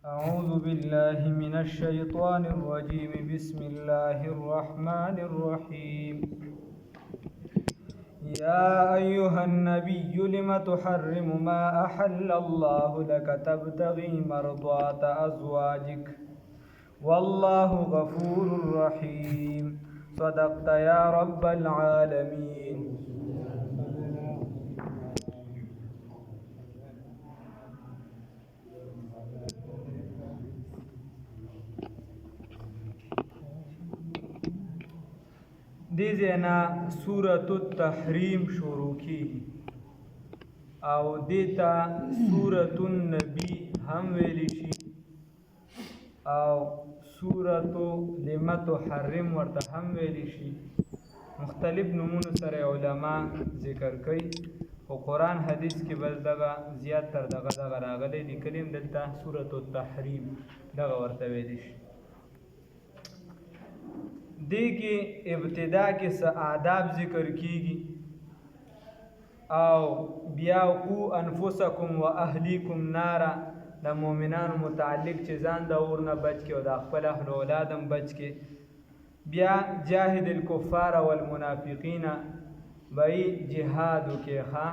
أعوذ بالله من الشيطان الرجيم بسم الله الرحمن الرحيم يا أيها النبي لم تحرم ما أحل الله لك تبتغي مرضات أزواجك والله غفور رحيم صدقت يا رب العالمين. دی زینا سورة التحریم شروع کی او دیتا سورة النبی هم ویلی شي او سورة لم تحرم ورته هم ویلی شي. مختلف نمونو سره علما ذکر کوي او قرآن حدیث کې بس دغه زیات تر دغه راغلی دی کلیم دلته سورة التحریم دغه ورته ویلی شي. دی کې ابتدا کې څه آداب ذکر کیږي او بیا قو انفسکم و اهلیکم نارا د مؤمنانو متعلق چې ځان د اور نه بچ کې او د خپل اهل اولادم بچ کې. بیا جاهد الکفار والمنافقین بای جهاد کې ښه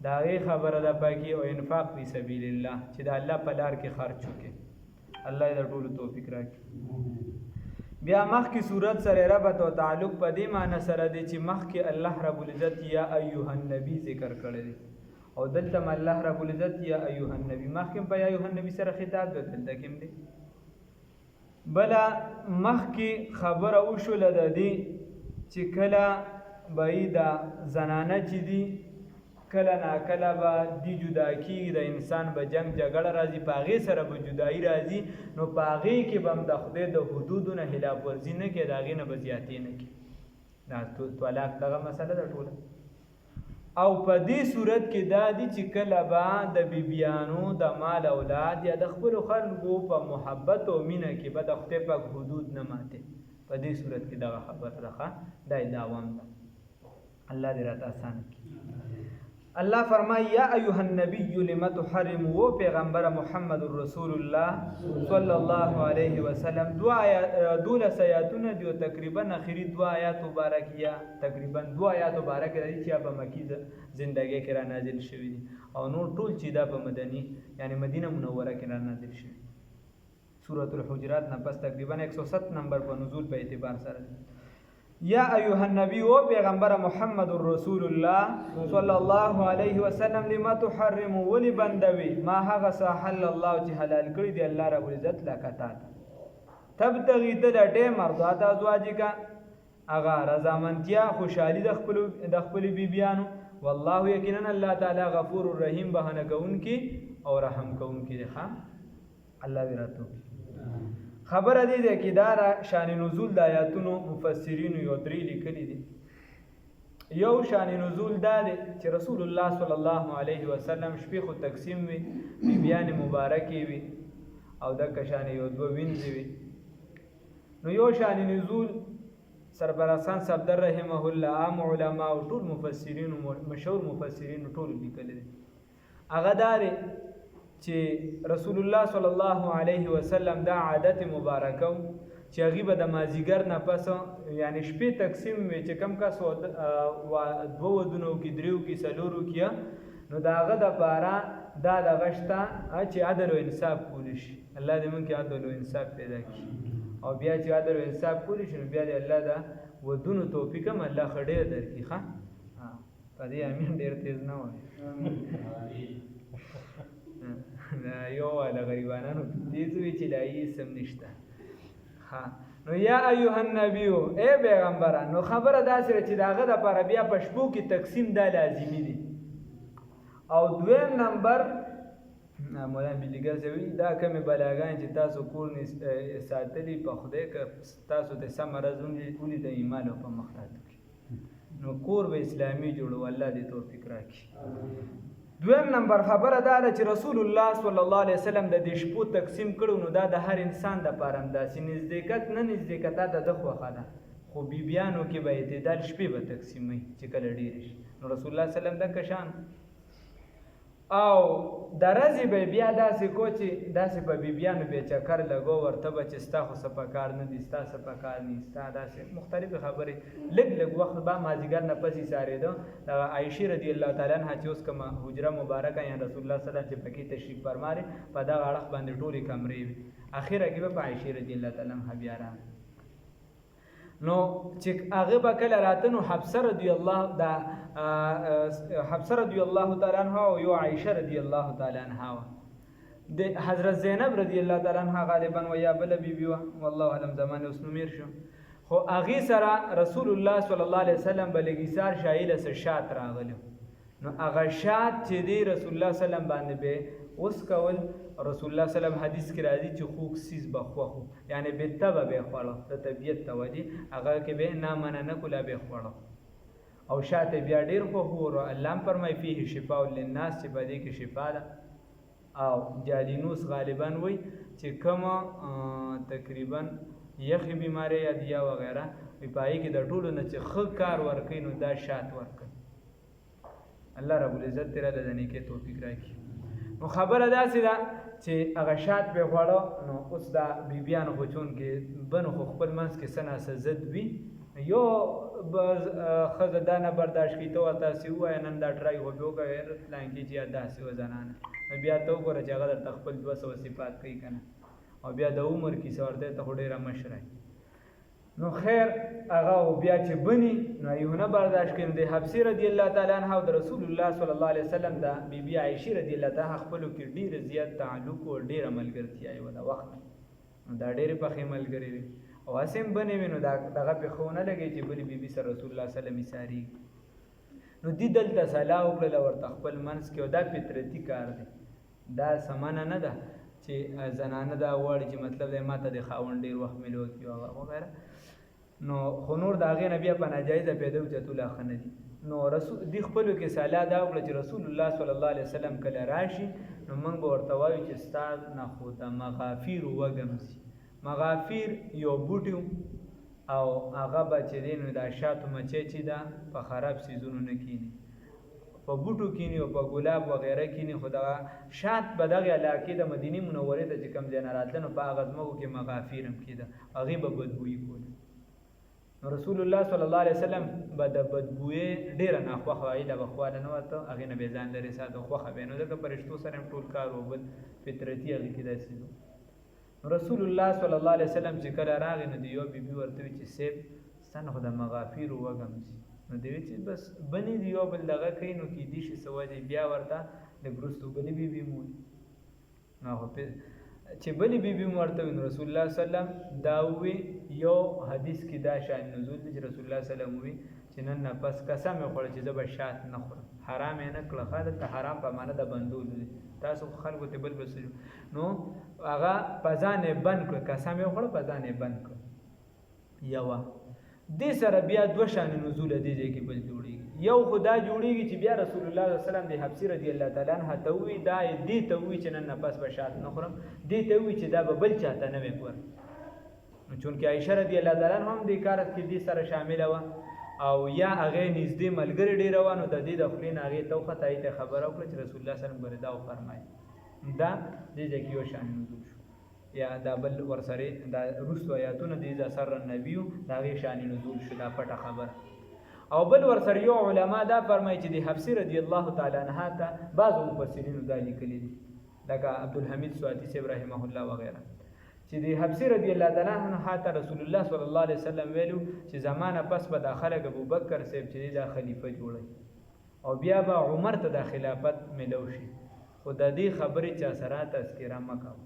دا غي خبره ده پکې او انفاق فی سبیل الله چې د الله په لار کې خرچ وکړي. الله دې ټول توفیق راکړي. بیا مخکې صورت سره ربط او تعلق په دې معنی سره دی چې مخکې الله رب العزت یا ایها النبی ذکر کړی دی او دلته الله رب العزت یا ایها النبی مخکې په یا ایها النبی سره خطاب دی دلته کوم دی بلا مخکې خبره وشوله د دې چې کله بعیدا زنانه چې دی کله نا کله به دی جدا کیږي د انسان به جنگ جګړه راځي په هغې سره به جدایي راځي نو په هغې کې به هم د خدای د حدودو نه خلاف ورزي نه کوي د هغې نه به زیاتې نه کوي. دا طلاق دغه مسله ده ټوله. او په دې صورت کې دا دي چې کله به د بیبیانو د مال اولاد یا د خپلو خلکو په محبت او مینه کې به د خدای پاک حدود نه ماتې. په دې صورت کې دغه خبره ده دا دعوام ده. الله دې راته آسان کړي. الله فرمای یا ایها النبی لم تحرم و پیغمبر محمد رسول الله صلی الله علیه وسلم دولس آیاتونه دی تقریبا اخیری دو آیات مبارکیه تقریبا دو آیات مبارک دي چې په مکی زندګۍ کې را نازل شوی دي او نور ټول چې دا په مدنی یعنی مدینه منوره کې را نازل شوی. سورۃ الحجرات نه پس تقریبا 107 نمبر په نزول په اعتبار سره. یا ایها النبی و پیغمبر محمد رسول الله صلی الله علیه وسلم لما تحرم ولی بندوی ما هغه حل الله چې حلال کړی دی الله رب العزت لکتا تبتغي تلټه مرضات ازواجک اغه رضامندیا خوشحالی د خپل بیبیانو والله یقینا الله تعالی غفور الرحیم بهانه کوونکی او رحم کوونکی دی. الله وراتو خبره دی چې دا شان نزول د آیاتونو مفسرین یو درې لیکلي دي. یو شان نزول دا دی چې رسول الله صلی الله علیه وسلم شپې خو تقسیم وي بیبیان مبارکې وي او د کشان یو دو وینځي وي. نو یو شان نزول سربراسان صفدر رحمه الله عام علما او ټول مفسرین مشهور مفسرین ټول لیکلي دي. هغه دا دی چې رسول الله صلی الله علیه وسلم دا عادت مبارکه چې هغه به د مازیګر نه پس یعنی شپې تقسیم وي چې کم کا سو دو ودونو کې دریو کې سلورو کې نو داغه د پاره دا د غشتا چې عدل او انصاف کولی شي. الله دې موږ کې عدل او انصاف پیدا کړي او بیا چې عدل او انصاف کولی شي بیا دې الله دا ودونو توفیق هم الله خډې درکړي. ښه په دې امین ډېر تیز نه وای یو والا غریبانانو دیزوی چې لایي سم نشته. نو یا ایها النبی اے پیغمبران نو خبره دا سره چې داغه د پر بیا پښپو کې تقسیم دا لازمی دي. او دویم نمبر مولانا بلیګر زوی دا کومه بلاګان چې تاسو کور نه ساتلی په خوده ک تاسو د سمرزون ولې د ایمان په مخاطب نو کور به اسلامي جوړو. الله دې توفیق راکړي. دویم نمبر خبره دا ده چې رسول الله صلی الله علیه وسلم د دې شپو تقسیم کړو نو دا د هر انسان د پاره انداسي نزدېکت نه نزدېکت دا د خوخه ده خو بیبیانو کې به اعتدال شپې به تقسیمي چې کله ډېر شي. نو رسول الله صلی الله علیه وسلم د کشان او درځي به بیا داسې کو چې داسې په بیبیانو به چکر لګو ورته به چې ستا خو څه په کار نه دي ستا څه په کار نه ستا داسې مختلفې خبرې لږ وخت به مازدیګر نه پسې ایسارېده د عایشې رضی الله تعالی عنها چې اوس کومه حجره مبارکه یا رسول الله صلی الله علیه وسلم چې پکې تشریف فرماري په دغه اړخ باندې ټولې کمرې وي اخره کې به په عایشې رضی الله تعالی عنها بیا راغله نو چې هغه به کله راته نو حفصه رضی الله تعالی عنها او یو عایشه رضی الله تعالی عنها د حضرت زینب رضی الله تعالی عنها غالبا و یا بل بیبي والله علم زمانه اوس نو میر شو خو هغه سره رسول الله صلی الله علیه وسلم بلګیسار شایله سره شات راغله نو هغه شات چې دی رسول الله صلی الله علیه وسلم باندې به اوس کول رسول الله صلی الله علیه وسلم حدیث کې راځي چې خوک سیز بخوخو یعنی به تبه به خوړه د طبیعت توجی هغه کې به نامنه نه کولا به خوړه او شاته بیا ډیر خو هو الله فرمای فيه شفاء للناس چې بده کې شفا ده او جالینوس غالبا وای چې کومه تقریبا یخي بیماری یا دیا وغیرہ په پای کې د ټولو نه چې خو کار ورکې نو دا شات ورکې الله رب العزت تیرا د نیکه توفیق راکړي نو خبره داسې ده چې هغه شات به غواړو نو اوس دا بیبیانو خو چون کې بنو خو خپل منځ کې سنا سزد وي یو خزه دا نه برداشت کی ته تاسو وای نن دا ټرای هو به غیر لانکی چې داسې وزنانه بیا ته وګوره چې هغه د خپل 200 صفات کوي کنه او بیا د عمر کې څورته ته ډیره مشره نو خیر هغه بیا چې بني نو یو نه برداشت کین د حفصه رضی الله تعالی عنها او رسول الله صلی الله علیه وسلم دا بیبي عائشه رضی الله تعالی خپل کې ډیر زیات تعلق او ډیر عملګرتیا یې ولا وخت دا ډیر په خیمل غری او اسیم بنې وینو دغه په خونه لګي چې بلی بیبي سره رسول الله صلی الله علیه وسلم ساری نو دی دلته صلاح وکړه ورته خپل منس کې دا فطرتي کار دی دا سمانه نه ده چې زنانه دا وړي چې مطلب د ماته د خاوند ډیر وخت ملو کی او وغیرہ نو خو نور دا غي نبی په ناجایزه پیدا وچته لا خنه دي نو رسول دی خپل کې صلاح دا وکړه چې رسول الله صلی الله علیه وسلم کله راشي نو موږ ورته وایو چې استاد نه خو د مغافیر وګمسي مغافیر یو بوټیو او هغه بچی دین د شاتو مچې چې دا په خراب سيزونو نه کینی په بوټو کینی او په ګلاب وغیرہ کینی خدا شات بدغه علاقه د مدینه منوره ته چې کم ځای نه راتلنو په غزمو کې مغافیر هم کیده هغه به بدبوئی کول رسول الله صلی الله علیه وسلم بد بدبوئی ډیر نه خو خایله بخواله نه وته هغه نه بیزان لري ساده خو خبینو د پرشتو سره ټول کار وبل فطرتي هغه کې داسې رسول الله صلی الله علیه وسلم چې کله راغی نو دیو بیبي ورته چې سیب ستنه خدای مغافیر وګم نو دی چې بس بنی دیو بل دغه کینو کې دي شي سوځي بیا ورته د ګرستو بلی بیبي مو نو په چې بلی بیبي ورته رسول الله صلی الله علیه وسلم داوی یو حدیث کې دا شان نزول چې رسول الله صلی الله علیه وسلم وی چې نن پس قسم خور چې زب شات نه خورم حرام نه کړه خاله ته حرام په معنی د بندول تاسو خلکو ته بل بس نو هغه پزانه بند کړ قسم خور پزانه بند کړ یو دې سره بیا دوه شان نزول دي چې بل جوړیږي یو خدا جوړیږي چې بیا رسول الله صلی الله علیه وسلم د حفصه رضی الله تعالی عنها ته وی دا دې ته وی چې نن پس بشات نه خورم دې ته وی چې دا بل چاته نه وکړ نو چون کې عائشه رضی الله تعالی عنها هم دې کار کې دې سره شامل و او یا هغه نږدې ملګری ډیر روانو د دې د خلین هغه توخه ته خبر او کړ چې رسول الله صلی الله علیه وسلم وردا او فرمایي دا دې کې یو شان نزول شو یا دا بل ورسره دا رسو آیاتونه دې د سر نبیو دا غي شان نزول شو دا پټه خبر او بل ورسره یو علما دا فرمایي چې د حفصه رضی الله تعالی عنها ته بعض مفسرین دا لیکلي دي لکه عبدالحمید سواتی سے رحمه الله وغیرہ چې د حفصه رضی الله تعالی عنها ته رسول الله صلی الله علیه وسلم ویلو چې زمانه پس به داخله ابوبکر صاحب چې دا خلیفہ جوړي او بیا به عمر ته د خلافت ملو شي خو د دې خبرې چا سره تذکرہ مکو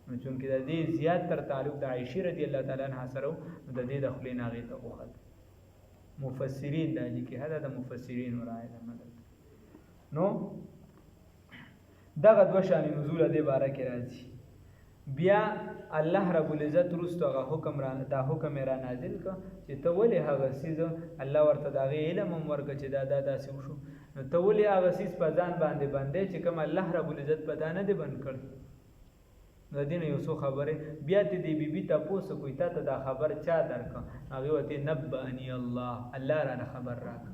نو چونکې د دې زیات تر تعلق د عائشه رضی الله تعالی عنها سره د دې د خلین هغه ته وخت مفسرین دا لیکي هدا د مفسرین ورای ده مدد نو دغه دوه شان نزول د باره کې راځي بیا الله رب العزت رستو هغه حکم را دا حکم را نازل ک چې ته ولې هغه سیز الله ورته دا علم ورک چې دا داسې وشو نو ته ولې هغه سیز په ځان باندې چې کوم الله رب العزت په دانه دی بند کړ د دین یو څو خبره بیا ته دی بیبي تاسو کوی ته دا خبر چا درک هغه وته نبأنی الله را خبر راک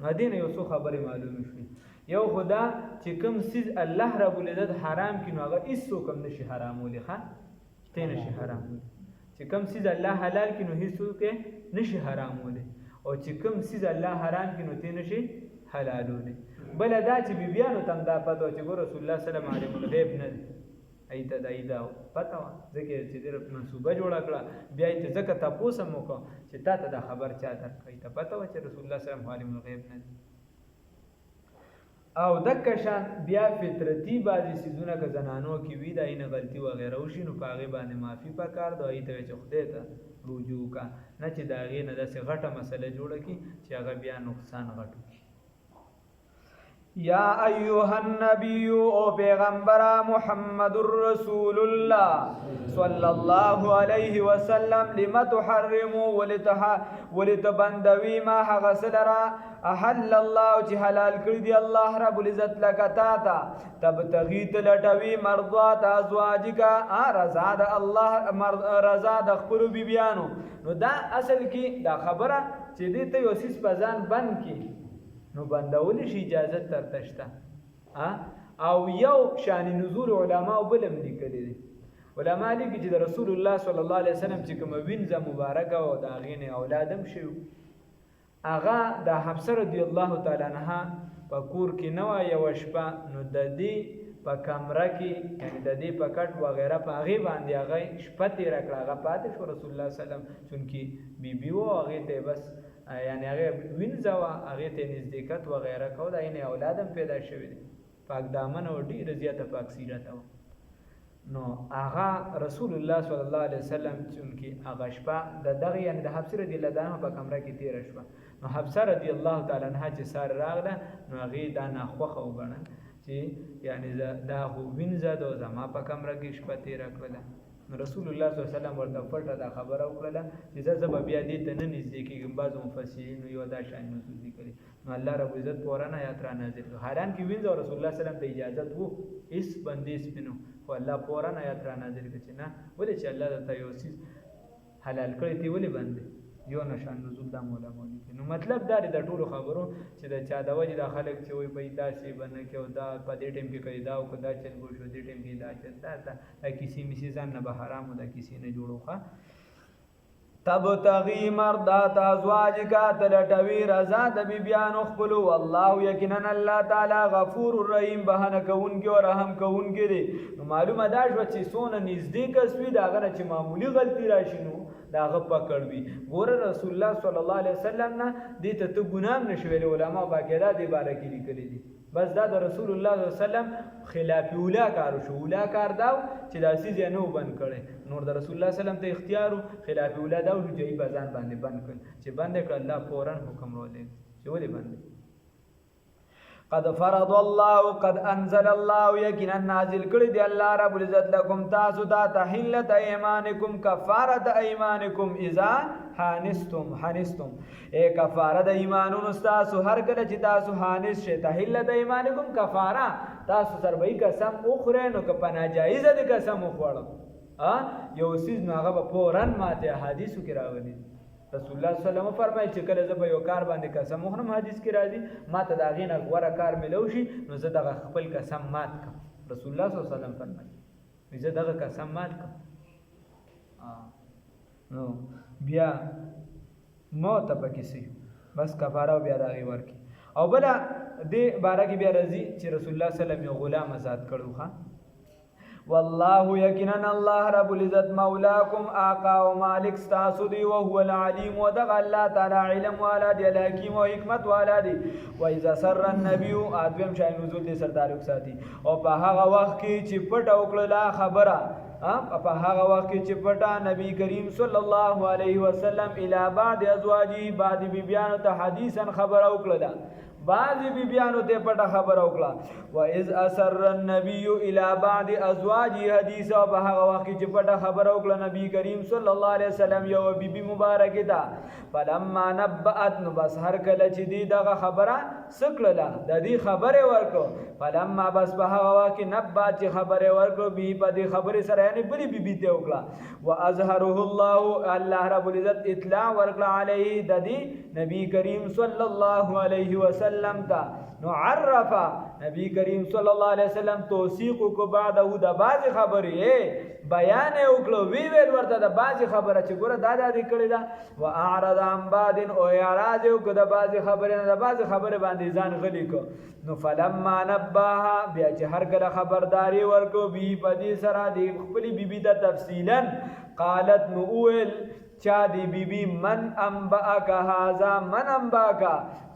د دین یو څو خبره معلومه شوه یو خدا چې کوم سیز الله رب العزت حرام کړي نو هغه هیڅوک هم نشي حرامولی ښه ته نشي حرامولی چې کوم سیز الله حلال کړي نو هیڅوک نشي حرامولی او چې کوم سیز الله حرام کړي نو ته نشي حلالولی بل دا چې بیبیانو تم دا پته چې ګور رسول الله صلی الله علیه وسلم غیب نه دی ایته دایدا پته وا ځکه چې دې منسوبه جوړه کړه بیا ته ځکه تاسو مو کو چې تا ته دا خبر چا درکې ته پته وا چې رسول الله صلی الله علیه وسلم غیب نه دی او دکشان بیا فطرتی بعضی سیزونه که زنانو کې وی دا اینه غلطی و غیره وشي نو پاغه باندې معافي پکار دی ایته چې خدای ته رجوع کا نه چې دا غي نه داسې غټه مسله جوړه کی چې هغه بیا نقصان غټو یا ایها النبی او پیغمبر محمد رسول الله صلی الله علیه وسلم لما تحرم ولتبندوی ما حغسلرا احل الله چې حلال کړی دی الله رب العزت لك تا تبتغي تلټوي مرضات ازواجک رضا د الله رضا د خپل بیبیانو نو دا اصل کې دا خبره چې دې ته یو سیس پزان بند کی نو بندول شي اجازه ترتشته او یو شان نزول علما بلم لیکلي دي علما لیکي چې رسول الله صلی الله علیه وسلم چې کوم وینځه مبارکه او دا غینه اولادم شو اغا د حفصه رضی الله تعالی عنها په کور کې نو یو شپه نو د دې په کمره کې یعنی د دې په کټ و غیره په هغه باندې هغه شپه تیر کړه هغه پاتې شو رسول الله صلی الله علیه وسلم چونکی بیبي و هغه ته بس یعنی هغه وینځه هغه ته نزدېکت و غیره کو دا یې اولادم پیدا شوی دی پاک دامن او ډیر زیاته پاک سیرت او نو هغه رسول الله صلی الله علیه وسلم چونکی هغه شپه د دغه یعنی د حفصه رضی الله عنها په کمره کې تیر شوه نو حفصه رضی الله تعالی عنها چې سار راغله نو هغه دا ناخوخه وګڼل چې یعنی دا خو وینځه د زما په کمره کې شپه تیر کړله نو رسول الله صلی الله علیه وسلم ورته پټه دا خبره وکړه چې زه به بیا دې ته نه نږدې کېږم بعض مفسرین یو دا شان نزول لیکلي نو الله رب عزت قرآن آیات را نازل کړ حالان کې وینځه رسول الله صلی الله علیه وسلم ته اجازه وو اس بندیز پینو خو الله قرآن آیات را نازل کړ چې نه ولې چې الله ته یو څه حلال کړی دی ولې باندې یو نشان نزول دا مولا مولي نو مطلب دا د ټولو خبرو چې د چا د وجه د خلک چې وي په داسې باندې کې او دا په دې ټیم کې کوي دا او دا چل بو شو دې ټیم کې دا چل دا کسی میسي ځان نه به حرام او دا کسی نه جوړوخه تبتغي مرضات ازواجک تلټوي رضا د بیبیان خپل والله یقینا الله تعالی غفور الرحیم بهانه کوونکی او رحم کوونکی دی نو معلومه دا شو چې سونه نږدې کسوي دا غره چې معمولی غلطی راشي نو دا غ پکړوي ګوره رسول الله صلی الله علیه وسلم نه دې ته ګنام نشویل علما باقاعده دې باره کې لیکلي دي بس دا د رسول الله صلی الله علیه وسلم خلاف اولا کار شو اولا کار دا چې دا سیز نه بند کړي نور د رسول الله صلی الله علیه وسلم ته اختیار خلاف اولا دا چې ای بازان باندې بند کړي چې بند کړ الله فورا حکم ورولې چې ولې بند قد فرض الله قد انزل الله یقینا نازل کړی دی الله رب العزت لكم تاسو ته تحلت ایمانکم کفاره ایمانکم اذا حانستم اے کفاره د ایمانونو تاسو هر کله چې تاسو حانس شئ تحلت ایمانکم کفاره تاسو سره به قسم اخره نو که پنا جایز دي قسم اخوړو یو سیز نو هغه په فورن ماته حدیثو کې راغلي رسول الله صلی الله علیه وسلم فرمایي چې کله زه به یو کار باندې قسم وخورم حدیث کې راځي ما ته دا غینه غوړه کار ملو شي نو زه دغه خپل قسم مات کړم رسول الله صلی الله علیه وسلم فرمایي زه دغه قسم مات کړم نو بیا موت پکې سي بس کفاره بیا راغی ورکی او بلا دې بارے کې بیا راځي چې رسول الله صلی الله علیه وسلم یو غلام آزاد کړو ښا والله یقینا الله رب العزت مولاکم آقا و مالک تاسو دی او هو العلیم و دغ الله تعالی علم والا دی الحکیم و حکمت والا دی و اذا سر النبی ادم شای نزول دی سردار ساتي او په هغه وخت کې چې پټ او کړه خبره په هغه وخت کې چې پټه نبی کریم صلی الله علیه وسلم الی بعد ازواجی بعد بیبیانو ته حدیثا خبر او کړه بعضی بیبیانو ته پټه خبر او کړه و اذ اسر النبی الی بعد ازواجی حدیث او په هغه وخت کې چې پټه خبر او کړه نبی کریم صلی الله علیه وسلم یو بیبی مبارکه ده فلما نبأت نو بس هر کله چې دی دغه خبره سکړه د دې خبره ورکو فلما بس په هغه وخت کې نبأت چې خبره ورکو به په دې خبره سره یعنی بلی بیبی ته وکړه واظهره الله رب العزت اطلاع ورکړه علیه د دې نبی کریم صلی الله علیه وسلم وسلم تا نو عرفا نبی کریم صلی الله علیه وسلم توثیق کو بعده د باز خبرې بیان وکړو ویل ورته د باز خبره چې ګوره دا د کړی دا واعرض عن بعد او اعراض کو د باز خبره د باز خبره باندې ځان غلی کو نو فلما نباها بیا چې هر کله خبرداري ورکو بي پدی سره دی خپل بیبي ته تفصیلا قالت نو اول چا دی بیبی من انباک هذا من انباک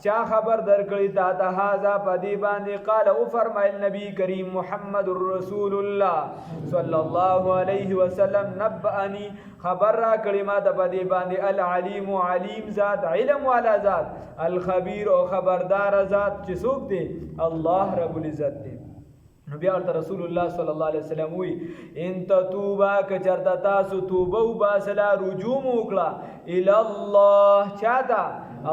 چا خبر درکړی تا ته هذا پدی باندې قال او فرمایل نبی کریم محمد رسول الله صلی الله علیه وسلم نبأنی خبر را کړی ما ته پدی باندې العلیم علیم ذات علم والا ذات الخبیر او خبردار ذات چې څوک دی الله رب العزت دی نو بیا ورته رسول الله صلی الله علیه وسلم وی ان تتوبا کچرتا تاسو توبه وباسلا رجوع وکړه الی الله چاته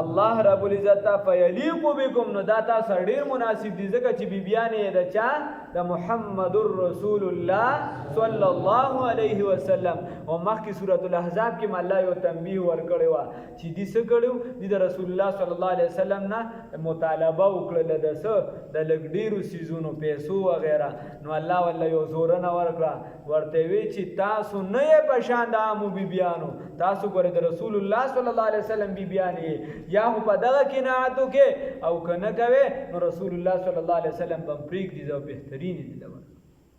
الله رب العزت فیلیق بكم نو دا تاسو ډیر مناسب دي ځکه چې بیبیانې د چا د محمد رسول الله صلی الله علیه وسلم او مخکې سورۃ الاحزاب کې الله یو تنبیه ورکړی و چې دې څه کړو د رسول الله صلی الله علیه وسلم نه مطالبه وکړه د څه د لګ ډیرو سيزونو پیسو وغیرہ نو الله والله یو زور نه ورکړه ورته وی چې تاسو نه یې پشان د عامو بیبیانو تاسو ګورئ د رسول الله صلی الله علیه وسلم بیبیانې یا په دغه قناعتو کې او کنه کوي نو رسول الله صلی الله علیه وسلم په پریک دي او بهترین دي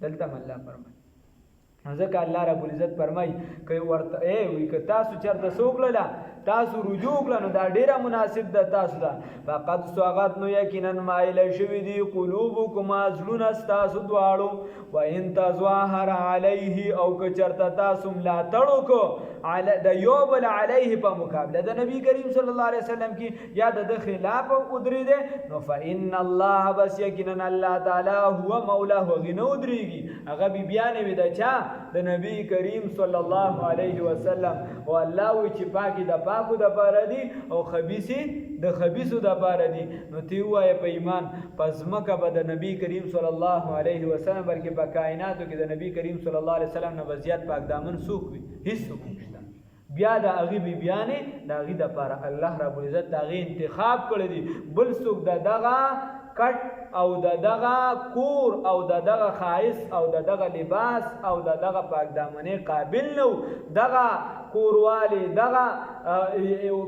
دلته الله فرمایي ځکه الله رب العزت فرمایي کوي ورته وي که تاسو چرته سوکړه تاسو رجوع کړه نو دا ډیره مناسب ده تاسو ته فقط سوغت نو یقینا مایل شوی دی قلوبکم ازلون استاسو دواړو و ان تظاهر علیه او که چرته تاسو ملا تړو کو د یو بل علیه په مقابله د نبی کریم صلی الله علیه وسلم کی یا د خلاف ادری ده نو فإن الله بس یقینا الله تعالی هو مولاه غنو ادریږي هغه بیان وی د چا د نبی کریم صلی الله علیه وسلم او الله وی چې پاکی د پاکو د پاره دی او خبيسي د خبيسو د پاره دی نو تی وای په ایمان پس مکه به د نبی کریم صلی الله علیه وسلم بلکې په کائناتو کې د نبی کریم صلی الله علیه وسلم نه وضعیت پاک دامن سوق وي هیڅ څوک نشته بیا د هغه بیانې د هغه د پاره الله رب العزت د هغه انتخاب کړی دی بل څوک دغه کټ او دغه کور او دغه خایس او دغه لباس او دغه پاک دامنې قابل نو دغه کورواله دغه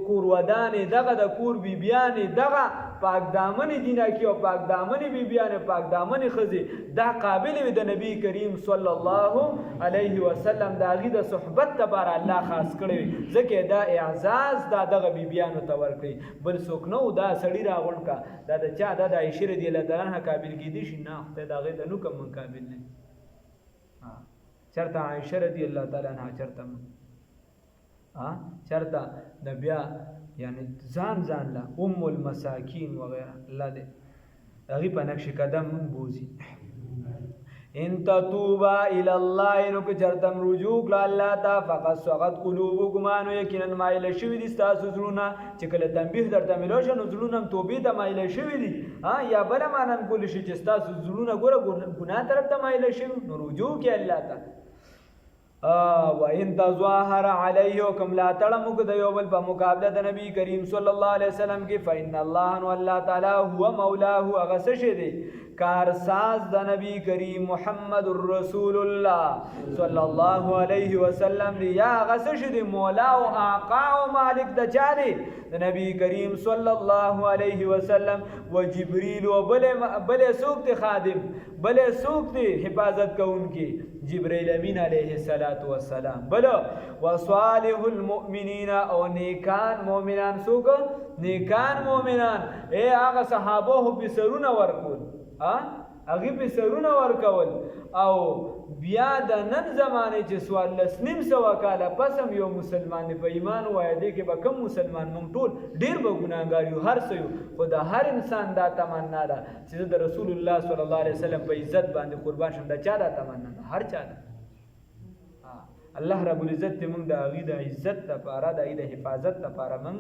کورودانې دغه د کور بیانې دغه پاک دامنې دینه کې او پاک دامنې بیانې پاک دامنې خزي دا قابل وي د نبی کریم صلی الله علیه وسلم د هغه د صحبت لپاره الله خاص کړی ځکه دا اعزاز دغه بیانو ته ورکړي بل څوک نو دا سړی راغون کا دا د چا د عائشه رضی الله عنها قابل کیدی شي نه خدای دا غي د نو کوم قابل نه چرته عائشه رضی الله تعالی عنها چرته د بیا یعنی ځان لا ام المساکین وغیرہ الله دې هغه په نقش قدم بوزي ان تتوبا الى الله نو که چرتم رجوع کړه الله تا فقط سوغت قلوبکم انو یقینا مایل شوی دي تاسو زړونه چې کله تنبیه درته ملو شنو زړونه توبې ته مایل شوی دي یا بل مانن کول شي چې تاسو زړونه ګوره ګناه طرف ته مایل شوی نو رجوع کې الله تا و ان تظاهر علیه کم لا تړمو د یو بل په مقابله د نبی کریم صلی الله علیه وسلم کې فإن الله الله تعالی هو مولاه اغس شه دی کارساز د نبی کریم محمد رسول الله صلی الله علیه وسلم دی یا اغس شه دی مولا او آقا او مالک د چا دی د نبی کریم صلی الله علیه وسلم و جبرئیل و بل سوق دی خادم بل سوق دی حفاظت کوونکی جبرائیل امین علیہ الصلوۃ والسلام بل وصالح المؤمنین او نیکان مؤمنان سوق نیکان مؤمنان هغه صحابه په سرونه ورکول هغه په سرونه ورکول او بیا د نن زمانه چې سوال لسنیم سو کاله پسم یو مسلمان په ایمان وایي کې به کم مسلمان مونږ ټول ډیر به ګناګار یو هر څه یو خو د هر انسان دا تمنا ده چې د رسول الله صلی الله علیه وسلم په عزت باندې قربان شم دا چا دا تمنا ده هر چا ده الله رب العزت موږ د هغه د عزت لپاره د هغه د حفاظت لپاره موږ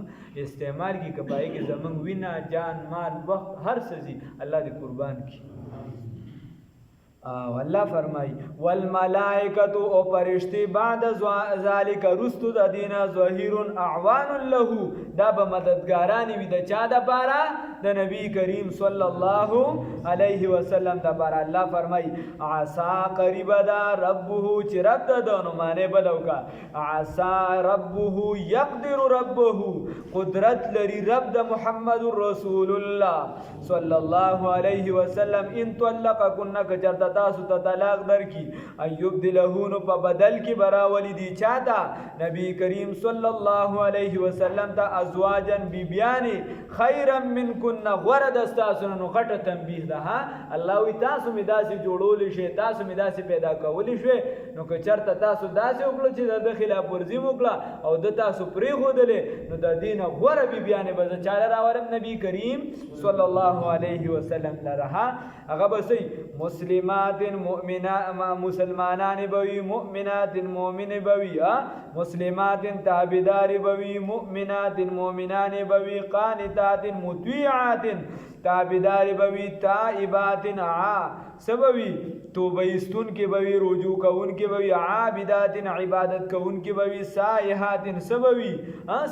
استعمال کی کبای کې زمونږ وینا جان مال وخت هر څه الله دې قربان کی والله فرمای والملائکۃ او فرشتي بعد ذالک رستو د دینه ظهیر اعوان له دا به مددګاران وي د چا د پاره د نبی کریم صلی الله علیه وسلم د پاره. الله فرمای عسى قریب دا ربه چې رب د نو معنی بدوکا عسى ربه يقدر ربه قدرت لري رب د محمد رسول الله صلی الله علیه وسلم ان طلقكن کجرت تاسو ته طلاق درکی ایوب دلهونو په بدل کې براولی دی چاته نبی کریم صلی الله علیه وسلم ته ازواجن بیبیانی خیرا منکن غرد استاسن نو غټه تنبیه ده ها الله وی تاسو می داسې جوړول شي تاسو می داسې پیدا کول شي نو که چرته تاسو داسې وکړو چې د خلاف ورزي وکړه او د تاسو پرې خودلې نو د دین غره بیبیانی به چاله راورم نبی کریم صلی الله علیه وسلم لرها هغه بسې مسلمات مؤمنات مسلمانان بوي مؤمنات مؤمن بوي مسلمات تابعدار بوي مؤمنات مؤمنان بوي قانتات مطيعات تابعدار بوي تائبات سبوي توبه استون کې بوي رجوع کون کې بوي عابدات عبادت کون کې بوي سائحات سبوي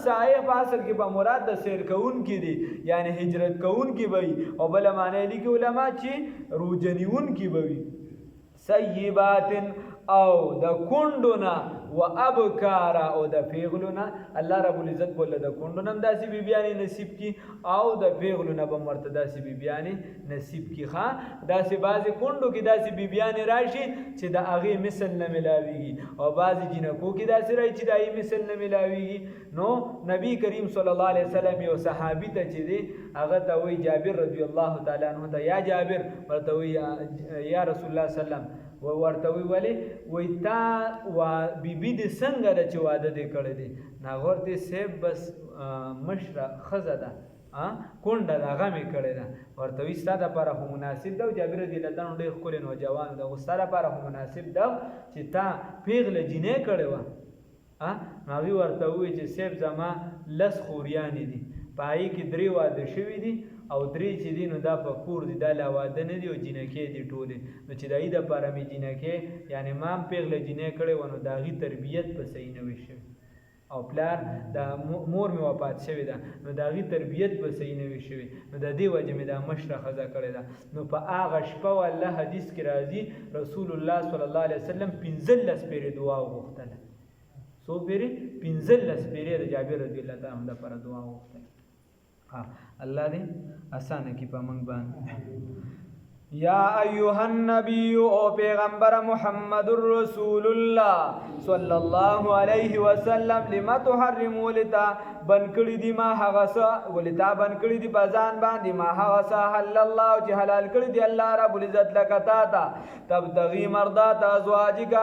سائح فاصل کې په مراد د سیر کون کې دي یعنی هجرت کون کې بوي او بل معنی لیکي علما چې روجنیون کې بوي سیبات او د کندونا و ابکارا او د پیغلونا الله رب العزت بوله د کندونم داسې بیبیانی نصیب کی او د پیغلونا به مرته داسې بیبیانی نصیب کی ښا داسې بعضی کندو کې داسې بیبیانی راشي چې د هغه مثل نه ملاویږي او بعضی جنکو کې داسې راشي چې د هغه مثل نه ملاویږي نو نبی کریم صلی الله علیه وسلم یو صحابي ته چې دی هغه ته وی جابر رضی الله تعالی عنہ ته یا جابر ورته وی یا رسول الله صلی الله علیه وسلم ورته وی وی تا و بیبي د څنګه د چې واده دې کړی دی ناغورته سیب بس مشره خزه ده کونډه د هغه مې کړې ده ورته وی ستا دپاره خو مناسب ده جابر رضی الله تعالی عنه ډېر ښکلی نوجوان ده خو ستا دپاره خو مناسب ده چې تا پیغله جینۍ کړې وه نو هغوی ورته ووایي چې صاحب زما 10 خوریانې دي په هغې کې 3 واده شوي دي او 3 چې دي نو دا په کور دي دا لا واده نه دي او جینکې دي ټولې نو چې د هغې دپاره مې جینکې یعنې ما هم پیغله جینۍ کړې وه نو د هغې تربیت په صحیح نه وي شوي او پلار د مور مې وفات شوې ده نو د هغې تربیت به صحیح نه وي شوي نو د دې وجې مې دا مشره ښځه کړې ده نو په هغه شپه والله حدیث کې راځي رسول الله صلی الله علیه وسلم 15 پیرې دعا وغوښتله څو پیرې 15 پیرې د جابر رضی الله تعالی عنه لپاره دعا وغوښتله الله دې اسانه کړي په موږ باندې یا ایها النبی او پیغمبر محمد رسول الله صلی الله علیه وسلم لما تحرموا لتا بنکړی دی ما هغه څه ولتا بنکړی دی بازان باندې ما هغه څه حل الله چې حلال کړی دی الله رب العزت لکتا تا تبتغي مرضات ازواجک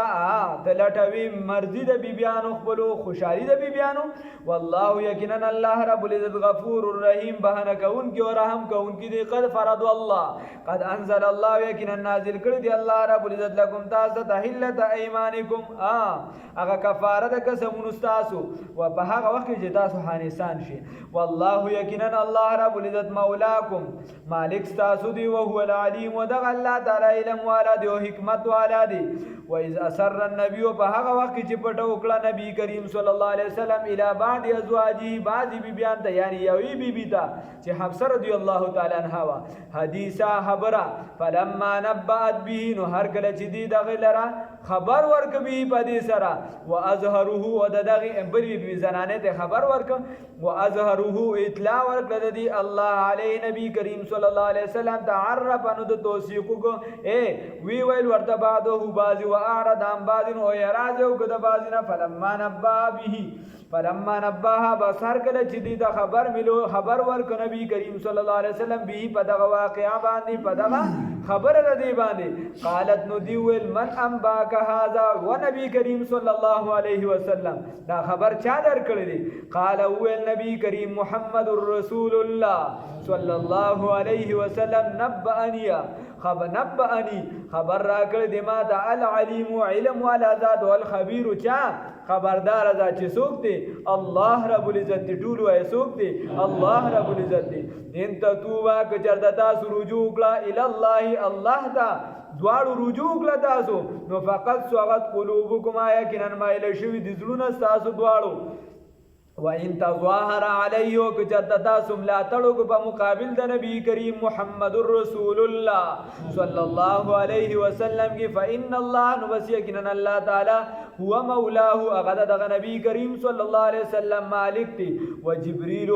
تلټوي مرضی د بیبیانو خپل خوشالي د بیبیانو والله یقینا الله رب العزت غفور الرحیم بهانه کون کی او رحم کون کی دی قد فرض الله قد انزل الله یقینا نازل کړی دی الله رب العزت لكم تاسو تحلت ایمانکم هغه کفاره د قسمونو تاسو او په هغه وخت چې تاسو حانسان شي والله یقینا الله رب العزت مولاکم مالک تاسو دی او هو العلیم ودغ الله تعالی علم والا دی او حکمت والا دی و اذ اسر النبي په هغه وخت چې پټو کړه نبی کریم صلی الله علیه وسلم الی بعض ازواجه بعض بیبیان ته یعنی یوی بیبی ته چې حفصه رضی الله تعالی عنها وا حدیثه خبره فلما نبأت به نو هر کله چې دی دغه لرا خبر ورکوي په دې سره واظهره ودغه بل بیبی زنانه ته خبر ورک واظهره اطلاع ورکړه دی الله علی نبی کریم صلی الله علیه وسلم تعرف انو د توثیق کو وی ویل ورته بعده بعض واعرض عن بعض او یراز او کده بعضنا فلما نبا به فلما نباها بصر کله چې دی دا خبر ملو خبر ورک نبی کریم صلی الله علیه وسلم به په دغه واقعا باندې په دغه خبر ردی باندې قالت نو دی ویل من انباک هذا و نبی کریم صلی الله علیه وسلم دا خبر چا در کړی دی قال ویل نبی کریم محمد رسول الله صلی الله علیه وسلم نبأنی خبر را کړی دی ما دا العلیم علم والا ذات والخبیر چا خبردار ذات چې څوک دی الله رب العزت ټول وای څوک دی الله رب العزت دی ان تتوبا کچردا تاسو رجوع کړه الی الله الله تا دواړو رجوع کړه تاسو نو فقط صغت قلوبکم یقینا مایل شوی د زړونو تاسو دواړو وَإِن تَظَاهَرَ عَلَيْهِ وَكَجَدَّ سُمْلَاتَلُكُ بمقابل د نبی کریم محمد رسول الله صلی الله علیه وسلم کی فإن الله نبسیکنا اللہ تعالی هو مولاه اغد د نبی کریم صلی الله علیه وسلم مالک دی و جبريل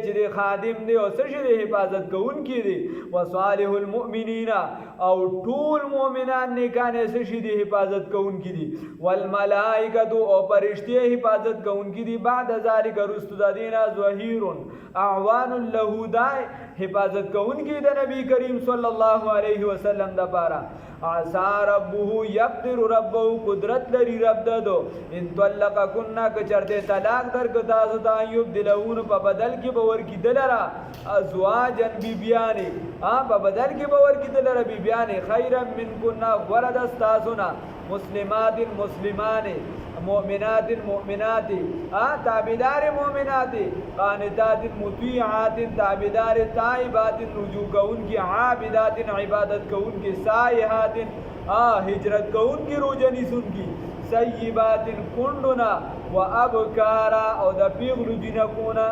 چې خادم دی او سره حفاظت کوونکی دی و صالح المؤمنین او ټول مؤمنان نیکانه سره دی حفاظت کوونکی دی والملائکه او فرشتي حفاظت کوونکی دی بعد ذالک رستو دادینا ظهیر اعوان له دای حفاظت کوونکی د نبی کریم صلی الله علیه وسلم د پاره عسى ربه يقدر ربه قدرت لري رب ددو ان طلق كنا کچرته طلاق درک تاسو ته یبدلون په بدل کې باور کی دلرا ازواجن بیبیان په بدل کې باور کی دلرا بیبیان خیرا من كنا ورد استاسنا مسلمات مسلمان مؤمنات مؤمنات تابدار مؤمنات قانتات مطیعات تابدار تائبات رجوع کون کی عابدات عبادت کون کی سائحات ہجرت کون کی روجنی سن کی سیبات کنڈنا و ابکارا او دا پیغلو جنکونا